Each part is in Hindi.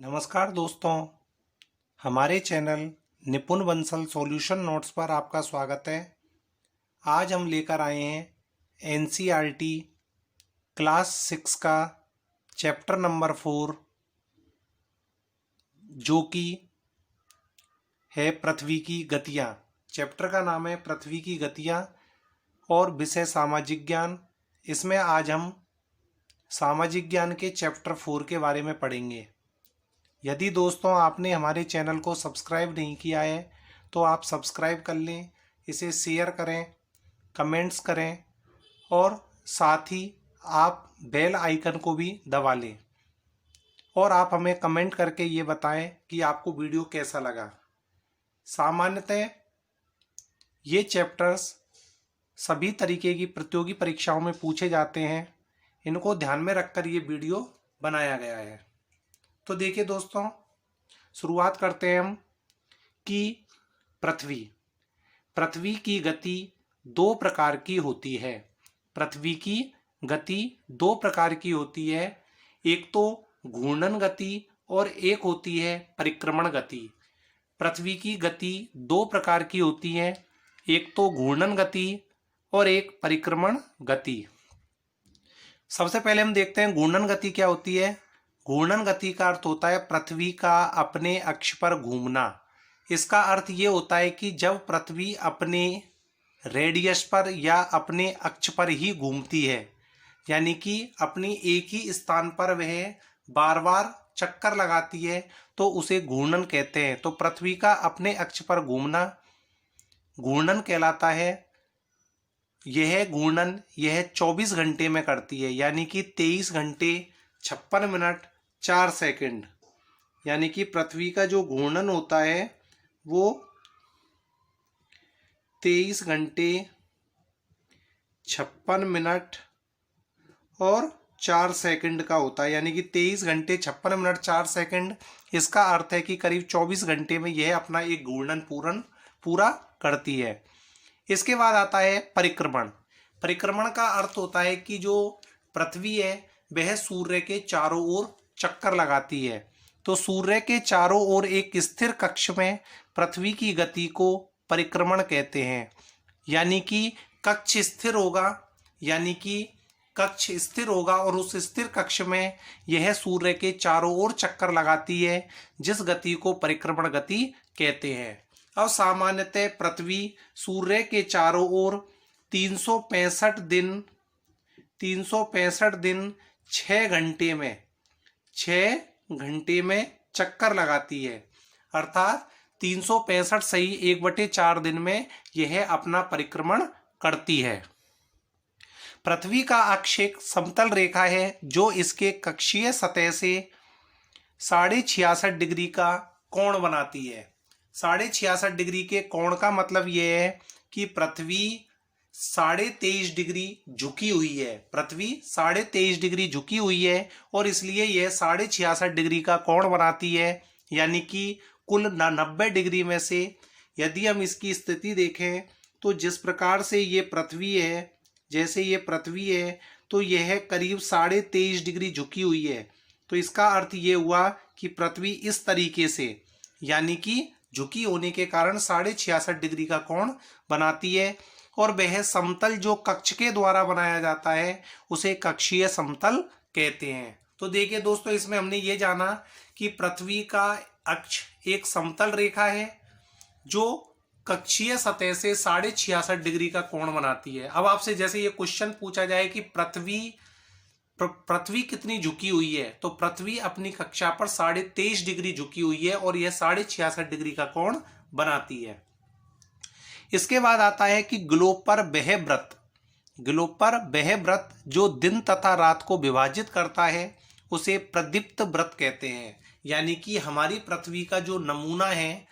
नमस्कार दोस्तों, हमारे चैनल निपुण बंसल सॉल्यूशन नोट्स पर आपका स्वागत है। आज हम लेकर आए हैं एनसीईआरटी क्लास 6 का चैप्टर नंबर 4, जो कि है पृथ्वी की गतियाँ। चैप्टर का नाम है पृथ्वी की गतियाँ और विषय सामाजिक ज्ञान। इसमें आज हम सामाजिक ज्ञान के चैप्टर 4 के बारे में पढ़ेंगे। यदि दोस्तों आपने हमारे चैनल को सब्सक्राइब नहीं किया है तो आप सब्सक्राइब कर लें, इसे शेयर करें, कमेंट्स करें और साथ ही आप बेल आइकन को भी दबा लें और आप हमें कमेंट करके ये बताएं कि आपको वीडियो कैसा लगा। सामान्यतः ये चैप्टर्स सभी तरीके की प्रतियोगी परीक्षाओं में पूछे जाते हैं। इनको ध्यान में रखकर ये वीडियो बनाया गया है। तो देखिए दोस्तों, शुरुआत करते हैं हम कि पृथ्वी की गति दो प्रकार की होती है। पृथ्वी की गति दो प्रकार की होती है, एक तो घूर्णन गति और एक होती है परिक्रमण गति। पृथ्वी की गति दो प्रकार की होती है, एक तो घूर्णन गति और एक परिक्रमण गति। सबसे पहले हम देखते हैं घूर्णन गति क्या होती है। घूर्णन गति का अर्थ होता है पृथ्वी का अपने अक्ष पर घूमना। इसका अर्थ ये होता है कि जब पृथ्वी अपने रेडियस पर या अपने अक्ष पर ही घूमती है, यानी कि अपनी एक ही स्थान पर वह बार बार चक्कर लगाती है, तो उसे घूर्णन कहते हैं। तो पृथ्वी का अपने अक्ष पर घूमना घूर्णन कहलाता है। यह घूर्णन 24 घंटे में करती है, यानी कि 23 घंटे 56 मिनट 4 सेकंड। यानी कि पृथ्वी का जो घूर्णन होता है वो 23 घंटे 56 मिनट और 4 सेकंड का होता है। यानी कि 23 घंटे 56 मिनट 4 सेकंड। इसका अर्थ है कि करीब 24 घंटे में यह अपना एक घूर्णन पूरा करती है। इसके बाद आता है परिक्रमण। परिक्रमण का अर्थ होता है कि जो पृथ्वी है वह सूर्य के चारों ओर चक्कर लगाती है। तो सूर्य के चारों ओर एक स्थिर कक्ष में पृथ्वी की गति को परिक्रमण कहते हैं। यानी कि कक्ष स्थिर होगा और उस स्थिर कक्ष में यह सूर्य के चारों ओर चक्कर लगाती है, जिस गति को परिक्रमण गति कहते हैं। अब सामान्यतः पृथ्वी सूर्य के चारों ओर 365 दिन 6 घंटे में चक्कर लगाती है। अर्थात 365 सही 1/4 दिन में यह अपना परिक्रमण करती है। पृथ्वी का अक्ष एक समतल रेखा है जो इसके कक्षीय सतह से 66.5 डिग्री का कोण बनाती है। 66.5 डिग्री के कोण का मतलब यह है कि पृथ्वी 23.5 डिग्री झुकी हुई है। पृथ्वी 23.5 डिग्री झुकी हुई है और इसलिए यह 66.5 डिग्री का कोण बनाती है। यानी कि कुल 90 डिग्री में से यदि हम इसकी स्थिति देखें तो जिस प्रकार से ये पृथ्वी है, जैसे ये पृथ्वी है तो यह करीब 23.5 डिग्री झुकी हुई है। तो इसका अर्थ ये हुआ कि पृथ्वी इस तरीके से, यानी कि झुकी होने के कारण 66.5 डिग्री का कोण बनाती है और वह समतल जो कक्ष के द्वारा बनाया जाता है उसे कक्षीय समतल कहते हैं। तो देखिए दोस्तों, इसमें हमने ये जाना कि पृथ्वी का अक्ष एक समतल रेखा है जो कक्षीय सतह से 66.5 डिग्री का कोण बनाती है। अब आपसे जैसे ये क्वेश्चन पूछा जाए कि पृथ्वी कितनी झुकी हुई है, तो पृथ्वी अपनी कक्षा पर 23.5 डिग्री झुकी हुई है और यह 66.5 डिग्री का कोण बनाती है। इसके बाद आता है कि ग्लोब पर वह वृत्त जो दिन तथा रात को विभाजित करता है उसे प्रदीप्त वृत्त कहते हैं। यानी कि हमारी पृथ्वी का जो नमूना है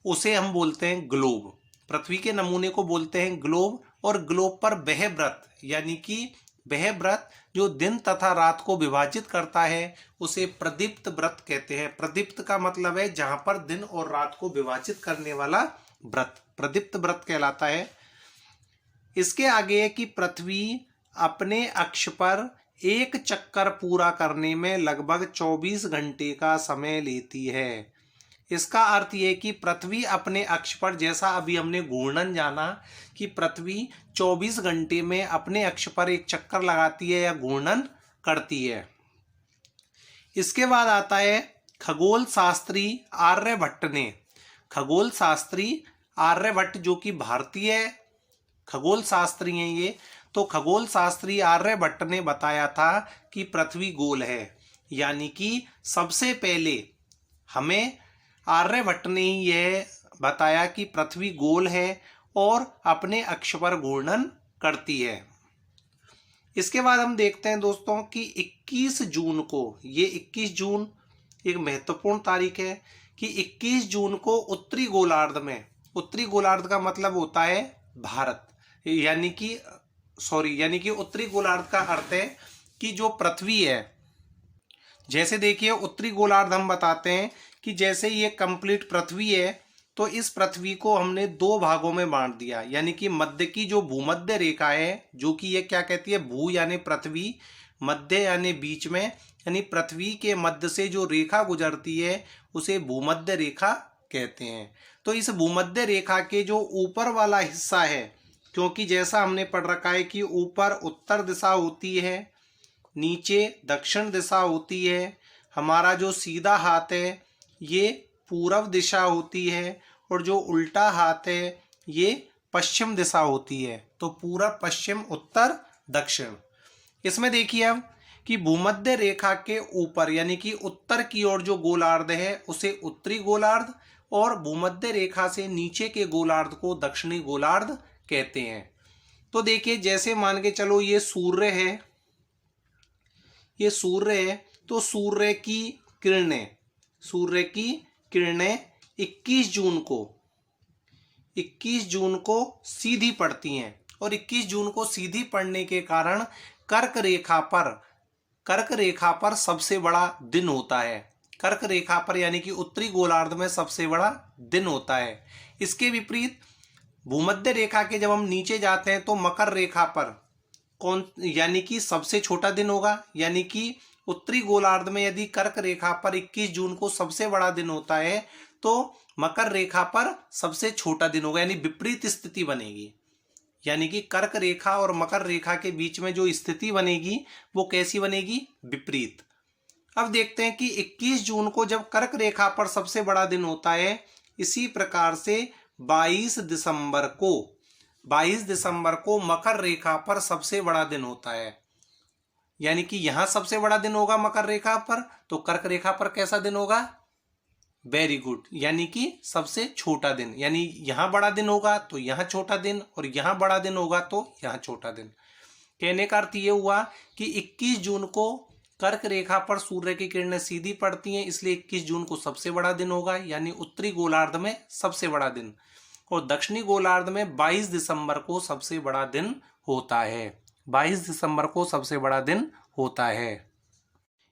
उसे हम बोलते हैं ग्लोब। पृथ्वी के नमूने को बोलते हैं ग्लोब और ग्लोब पर वह वृत्त, यानी कि वह वृत्त जो दिन तथा रात को विभाजित करता है उसे प्रदीप्त वृत्त कहते हैं। प्रदीप्त का मतलब है जहां पर दिन और रात को विभाजित करने वाला वृत्त, प्रदीप्त वृत्त कहलाता है। इसके आगे है कि पृथ्वी अपने अक्ष पर एक चक्कर पूरा करने में लगभग 24 घंटे का समय लेती है। इसका अर्थ ये कि पृथ्वी अपने अक्ष पर, जैसा अभी हमने घूर्णन जाना कि पृथ्वी 24 घंटे में अपने अक्ष पर एक चक्कर लगाती है या घूर्णन करती है। इसके बाद आता है खगोल शास्त्री आर्यभट्ट ने, खगोल शास्त्री आर्यभट्ट जो कि भारतीय खगोल शास्त्री हैं ये, तो खगोल शास्त्री आर्यभट्ट ने बताया था कि पृथ्वी गोल है। यानी कि सबसे पहले हमें आर्यभट्ट ने ही यह बताया कि पृथ्वी गोल है और अपने अक्ष पर घूर्णन करती है। इसके बाद हम देखते हैं दोस्तों कि 21 जून को, ये 21 जून एक महत्वपूर्ण तारीख है कि 21 जून को उत्तरी गोलार्ध में, उत्तरी गोलार्ध का मतलब होता है भारत, यानी कि उत्तरी गोलार्ध का अर्थ है कि जो पृथ्वी है, जैसे देखिए उत्तरी गोलार्ध हम बताते हैं कि जैसे ये कंप्लीट पृथ्वी है तो इस पृथ्वी को हमने दो भागों में बांट दिया। यानी कि मध्य की जो भूमध्य रेखा है, जो कि ये क्या कहती है, भू यानी पृथ्वी, मध्य यानी बीच में, यानी पृथ्वी के मध्य से जो रेखा गुजरती है उसे भूमध्य रेखा कहते हैं। तो इस भूमध्य रेखा के जो ऊपर वाला हिस्सा है, क्योंकि जैसा हमने पढ़ रखा है कि ऊपर उत्तर दिशा होती है, नीचे दक्षिण दिशा होती है, हमारा जो सीधा हाथ है ये पूर्व दिशा होती है और जो उल्टा हाथ है ये पश्चिम दिशा होती है। तो पूरब, पश्चिम, उत्तर, दक्षिण। इसमें देखिए अब कि भूमध्य रेखा के ऊपर यानी कि उत्तर की ओर जो गोलार्ध है उसे उत्तरी गोलार्ध और भूमध्य रेखा से नीचे के गोलार्ध को दक्षिणी गोलार्ध कहते हैं। तो देखिए जैसे मान के चलो ये सूर्य है, ये सूर्य है, तो सूर्य की किरणें 21 जून को सीधी पड़ती हैं और 21 जून को सीधी पड़ने के कारण कर्क रेखा पर सबसे बड़ा दिन होता है। कर्क रेखा पर यानी कि उत्तरी गोलार्ध में सबसे बड़ा दिन होता है। इसके विपरीत भूमध्य रेखा के जब हम नीचे जाते हैं तो मकर रेखा पर यानी कि सबसे छोटा दिन होगा। यानी कि उत्तरी गोलार्ध में यदि कर्क रेखा पर 21 जून को सबसे बड़ा दिन होता है तो मकर रेखा पर सबसे छोटा दिन होगा, यानी विपरीत स्थिति बनेगी। यानी कि कर्क रेखा और मकर रेखा के बीच में जो स्थिति बनेगी वो कैसी बनेगी, विपरीत। अब देखते हैं कि 21 जून को जब कर्क रेखा पर सबसे बड़ा दिन होता है, इसी प्रकार से 22 दिसंबर को मकर रेखा पर सबसे बड़ा दिन होता है। यानी कि यहां सबसे बड़ा दिन होगा मकर रेखा पर, तो कर्क रेखा पर कैसा दिन होगा, वेरी गुड, यानी कि सबसे छोटा दिन। यानी यहां बड़ा दिन होगा तो यहां छोटा दिन और यहां बड़ा दिन होगा तो यहां छोटा दिन। कहने का अर्थ ये हुआ कि 21 जून को कर्क रेखा पर सूर्य की किरणें सीधी पड़ती हैं, इसलिए 21 जून को सबसे बड़ा दिन होगा, यानी उत्तरी गोलार्ध में सबसे बड़ा दिन। और दक्षिणी गोलार्ध में 22 दिसंबर को सबसे बड़ा दिन होता है। 22 दिसंबर को सबसे बड़ा दिन होता है।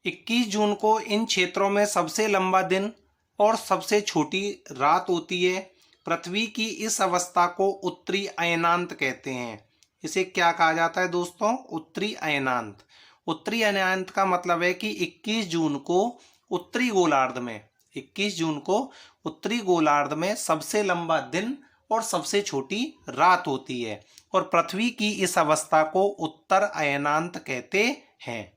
21 जून को इन क्षेत्रों में सबसे लंबा दिन और सबसे छोटी रात होती है। पृथ्वी की इस अवस्था को उत्तरी अयनांत कहते हैं। इसे क्या कहा जाता है दोस्तों, उत्तरी अयनांत। उत्तरी अयनांत का मतलब है कि 21 जून को उत्तरी गोलार्ध में, 21 जून को उत्तरी गोलार्ध में सबसे लंबा दिन और सबसे छोटी रात होती है और पृथ्वी की इस अवस्था को उत्तर अयनांत कहते हैं।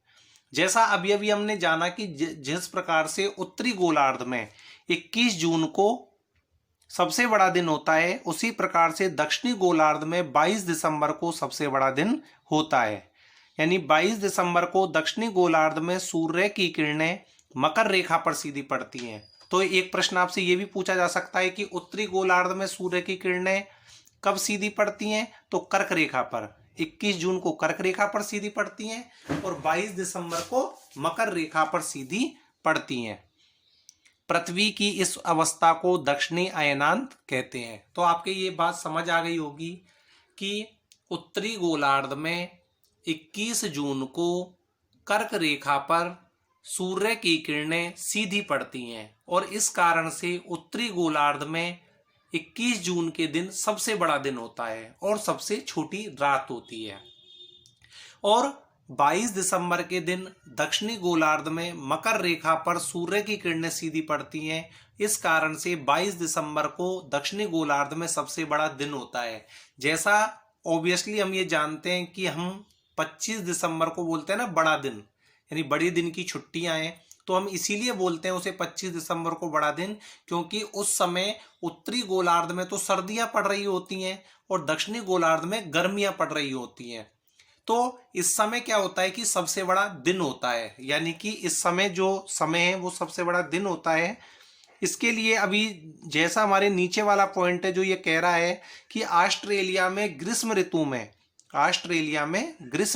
जैसा अभी अभी हमने जाना कि जिस प्रकार से उत्तरी गोलार्ध में 21 जून को सबसे बड़ा दिन होता है, उसी प्रकार से दक्षिणी गोलार्ध में 22 दिसंबर को सबसे बड़ा दिन होता है। यानी 22 दिसंबर को दक्षिणी गोलार्ध में सूर्य की किरणें मकर रेखा पर सीधी पड़ती हैं। तो एक प्रश्न आपसे ये भी पूछा जा सकता है कि उत्तरी गोलार्ध में सूर्य की किरणें कब सीधी पड़ती हैं, तो कर्क रेखा पर। 21 जून को कर्क रेखा पर सीधी पड़ती हैं और 22 दिसंबर को मकर रेखा पर सीधी पड़ती हैं। पृथ्वी की इस अवस्था को दक्षिणी अयनांत कहते हैं। तो आपके ये बात समझ आ गई होगी कि उत्तरी गोलार्ध में 21 जून को कर्क रेखा पर सूर्य की किरणें सीधी पड़ती हैं और इस कारण से उत्तरी गोलार्ध में 21 जून के दिन सबसे बड़ा दिन होता है और सबसे छोटी रात होती है। और 22 दिसंबर के दिन दक्षिणी गोलार्ध में मकर रेखा पर सूर्य की किरणें सीधी पड़ती हैं। इस कारण से 22 दिसंबर को दक्षिणी गोलार्ध में सबसे बड़ा दिन होता है। जैसा ऑब्वियसली हम ये जानते हैं कि हम 25 दिसंबर को बोलते हैं ना बड़ा दिन, यानी बड़े दिन की छुट्टियां हैं, तो हम इसीलिए बोलते हैं उसे 25 दिसंबर को बड़ा दिन, क्योंकि उस समय उत्तरी गोलार्ध में तो सर्दियां पड़ रही होती हैं और दक्षिणी गोलार्ध में गर्मियां पड़ रही होती हैं। तो इस समय क्या होता है कि सबसे बड़ा दिन होता है, यानी कि इस समय जो समय है वो सबसे बड़ा दिन होता है। इसके लिए अभी जैसा हमारे नीचे वाला पॉइंट है जो ये कह रहा है कि ऑस्ट्रेलिया में ग्रीष्म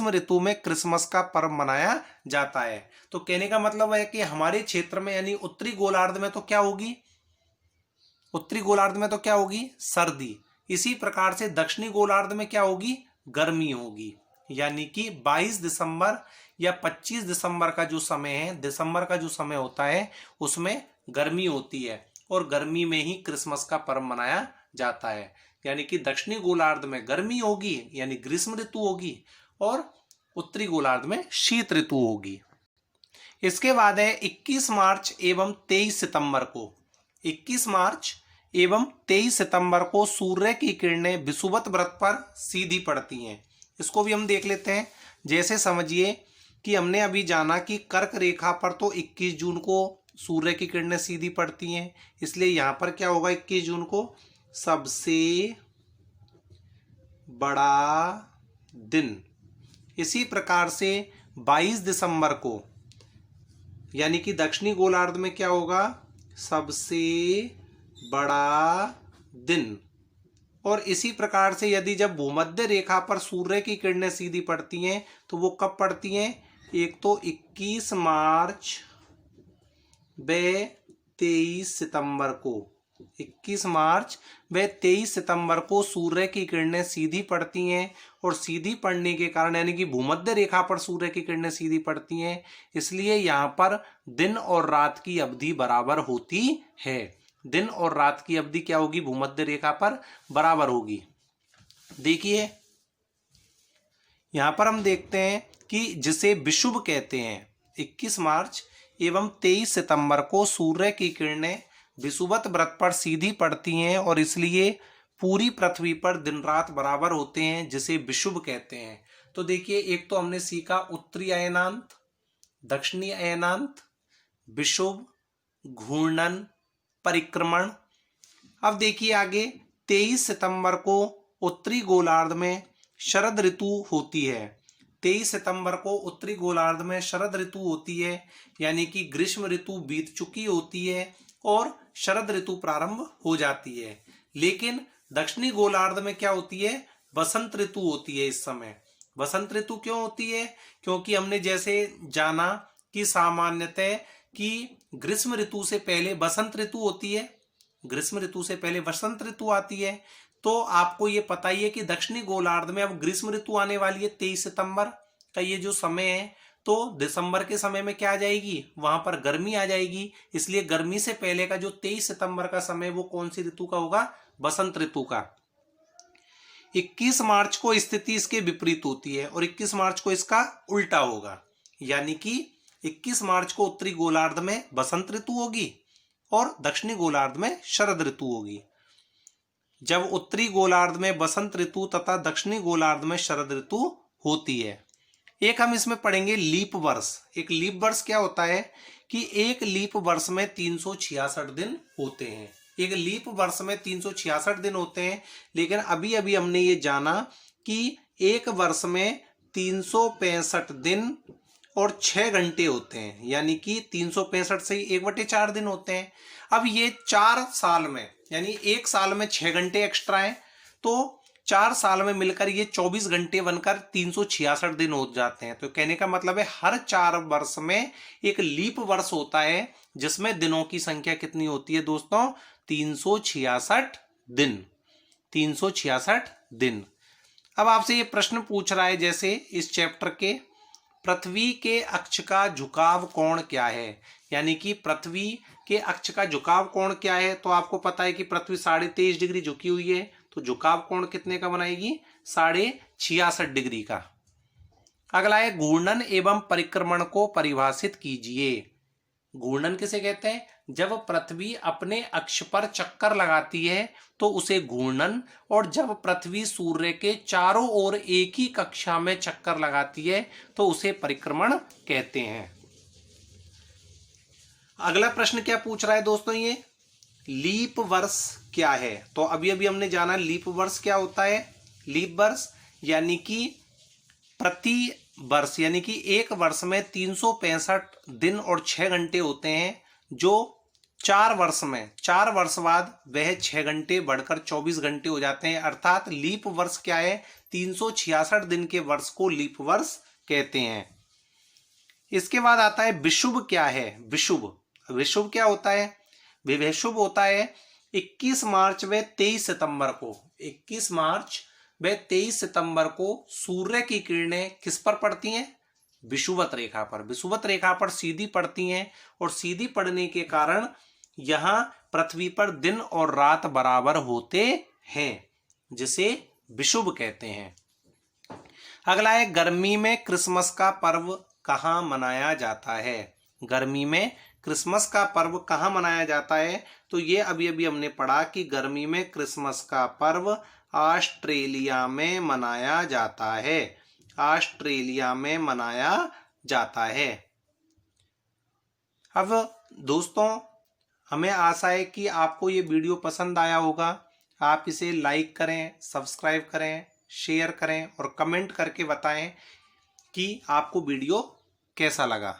ऋतु में क्रिसमस का पर्व मनाया जाता है। तो कहने का मतलब है कि हमारे क्षेत्र में यानी उत्तरी गोलार्ध में तो क्या होगी, सर्दी। इसी प्रकार से दक्षिणी गोलार्ध में क्या होगी, गर्मी होगी। यानी कि 22 दिसंबर या 25 दिसंबर का जो समय है, दिसंबर का जो समय होता है उसमें गर्मी होती है और गर्मी में ही क्रिसमस का पर्व मनाया जाता है। यानी कि दक्षिणी गोलार्ध में गर्मी होगी यानी ग्रीष्म ऋतु होगी और उत्तरी गोलार्ध में शीत ऋतु होगी। इसके बाद है 21 मार्च एवं 23 सितंबर को 21 मार्च एवं 23 सितंबर को सूर्य की किरणें विषुवत व्रत पर सीधी पड़ती हैं। इसको भी हम देख लेते हैं। जैसे समझिए कि हमने अभी जाना कि कर्क रेखा पर तो 21 जून को सूर्य की किरणें सीधी पड़ती हैं, इसलिए यहां पर क्या होगा, 21 जून को सबसे बड़ा दिन। इसी प्रकार से 22 दिसंबर को यानी कि दक्षिणी गोलार्ध में क्या होगा, सबसे बड़ा दिन। और इसी प्रकार से यदि जब भूमध्य रेखा पर सूर्य की किरणें सीधी पड़ती हैं तो वो कब पड़ती हैं, एक तो 21 मार्च व 23 सितंबर को 21 मार्च व 23 सितंबर को सूर्य की किरणें सीधी पड़ती हैं और सीधी पड़ने के कारण यानी कि भूमध्य रेखा पर सूर्य की किरणें सीधी पड़ती हैं, इसलिए यहाँ पर दिन और रात की अवधि बराबर होती है। दिन और रात की अवधि क्या होगी, भूमध्य रेखा पर बराबर होगी। देखिए यहां पर हम देखते हैं कि जिसे विषुव कहते हैं, 21 मार्च एवं 23 सितंबर को सूर्य की किरणें विषुवत व्रत पर सीधी पड़ती हैं और इसलिए पूरी पृथ्वी पर दिन रात बराबर होते हैं, जिसे विषुव कहते हैं। तो देखिए एक तो हमने सीखा उत्तरी अयनांत, दक्षिणी अयनांत, विषुव, घूर्णन, परिक्रमण। अब देखिए आगे 23 सितंबर को उत्तरी गोलार्ध में शरद ऋतु होती है। 23 सितंबर को उत्तरी गोलार्ध में शरद ऋतु होती है, यानी कि ग्रीष्म ऋतु बीत चुकी होती है और शरद ऋतु प्रारंभ हो जाती है। लेकिन दक्षिणी गोलार्ध में क्या होती है, बसंत ऋतु होती है। इस समय बसंत ऋतु क्यों होती है, क्योंकि हमने जैसे जाना कि सामान्यतः कि ग्रीष्म ऋतु से पहले बसंत ऋतु होती है, ग्रीष्म ऋतु से पहले बसंत ऋतु आती है। तो आपको ये पता ही है कि दक्षिणी गोलार्ध में अब ग्रीष्म ऋतु आने वाली है। 23 सितंबर का ये जो समय है, तो दिसंबर के समय में क्या आ जाएगी, वहां पर गर्मी आ जाएगी। इसलिए गर्मी से पहले का जो 23 सितंबर का समय वो कौन सी ऋतु का होगा, बसंत ऋतु का। 21 मार्च को स्थिति इसके विपरीत होती है और 21 मार्च को इसका उल्टा होगा, यानी कि 21 मार्च को उत्तरी गोलार्ध में बसंत ऋतु होगी और दक्षिणी गोलार्ध में शरद ऋतु होगी। जब उत्तरी गोलार्ध में बसंत ऋतु तथा दक्षिणी गोलार्ध में शरद ऋतु होती है। एक हम इसमें पढ़ेंगे लीप वर्ष। एक लीप वर्ष क्या होता है कि एक लीप वर्ष में 366 दिन होते हैं। एक लीप वर्ष में 366 दिन होते हैं, लेकिन अभी अभी हमने ये जाना कि एक वर्ष में 365 दिन और 6 घंटे होते हैं, यानी कि 365 से 1/4 दिन होते हैं। अब ये 4 साल में यानी एक साल में 6 घंटे एक्स्ट्रा है, तो 4 साल में मिलकर ये 24 घंटे बनकर 366 दिन हो जाते हैं। तो कहने का मतलब है हर 4 वर्ष में एक लीप वर्ष होता है, जिसमें दिनों की संख्या कितनी होती है दोस्तों, 366 दिन। 366 दिन। अब आपसे ये प्रश्न पूछ रहा है, जैसे इस चैप्टर के पृथ्वी के अक्ष का झुकाव कोण क्या है, यानी कि पृथ्वी के अक्ष का झुकाव कोण क्या है। तो आपको पता है कि पृथ्वी 23.5 डिग्री झुकी हुई है, तो झुकाव कोण कितने का बनाएगी, 66.5 डिग्री का। अगला है घूर्णन एवं परिक्रमण को परिभाषित कीजिए। घूर्णन किसे कहते हैं? जब पृथ्वी अपने अक्ष पर चक्कर लगाती है तो उसे घूर्णन, और जब पृथ्वी सूर्य के चारों ओर एक ही कक्षा में चक्कर लगाती है तो उसे परिक्रमण कहते हैं। अगला प्रश्न क्या पूछ रहा है दोस्तों? ये लीप वर्ष क्या है? तो अभी अभी हमने जाना लीप वर्ष क्या होता है। लीप वर्ष यानी कि प्रति वर्ष, यानी कि एक वर्ष में 365 दिन और 6 घंटे होते हैं, जो 4 वर्ष में 4 वर्ष बाद वह 6 घंटे बढ़कर 24 घंटे हो जाते हैं। अर्थात लीप वर्ष क्या है? 366 दिन के वर्ष को लीप वर्ष कहते हैं। इसके बाद आता है विषुव क्या है? विषुव विषुव क्या होता है? विषुव होता है 21 मार्च व 23 सितंबर को। 21 मार्च व 23 सितंबर को सूर्य की किरणें किस पर पड़ती हैं? विषुवत रेखा पर। विषुवत रेखा पर सीधी पड़ती हैं, और सीधी पड़ने के कारण यहां पृथ्वी पर दिन और रात बराबर होते हैं, जिसे विषुव कहते हैं। अगला है गर्मी में क्रिसमस का पर्व कहाँ मनाया जाता है? गर्मी में क्रिसमस का पर्व कहाँ मनाया जाता है? तो ये अभी अभी हमने पढ़ा कि गर्मी में क्रिसमस का पर्व ऑस्ट्रेलिया में मनाया जाता है। ऑस्ट्रेलिया में मनाया जाता है। अब दोस्तों, हमें आशा है कि आपको ये वीडियो पसंद आया होगा। आप इसे लाइक करें, सब्सक्राइब करें, शेयर करें और कमेंट करके बताएं कि आपको वीडियो कैसा लगा।